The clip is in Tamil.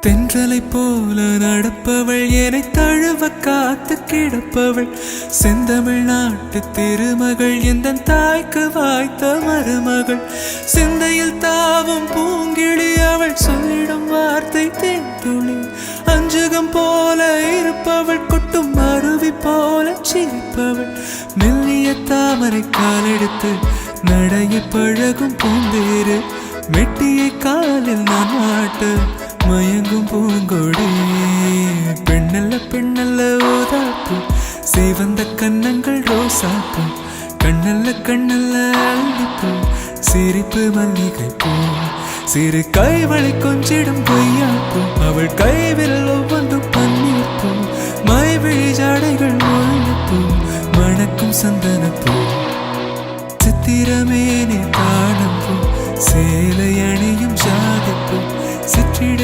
தென்றலை போல நடப்பவள் என்னை தழுவ காத்து கிடப்பவள் செந்தமிழ் நாட்டு திருமகள் எந்த தாய்க்கு வாய்த்த மருமகள் சிந்தையில் தாவும் பூங்கிழி அவள் சொல்லிடும் வார்த்தை தேன்துளி அஞ்சுகம் போல இருப்பவள் கொட்டும் அருவி போல சிரிப்பவள் மெல்லிய தாமரை காலெடுத்து நடைய பழகும் பூந்தேறு மெட்டியை காலில் நான் மாட்ட மயங்கும் பூங்கொடி பெண்ணல்ல பெண்ணல்ல ஓதாப்பு சேவந்த கன்னங்கள் ரோசாப்பு கண்ணல்ல கண்ணல்ல அள்ளிப்பூ சிரிப்பு மல்லிகை பூ சிறு கைவளை கொஞ்சிடும் கொய்யாப்பூ அவள் கைவில் ஒவ்வொன்றும் பன்னீர் பூ மைவிழி ஜாடைகள் முள்ளுப்பூ மணக்கும் சந்தனப்பூ சித்திரமேனே காணும் பூ சேலை அணியும் ஜாதிப்பூ சிற்றிட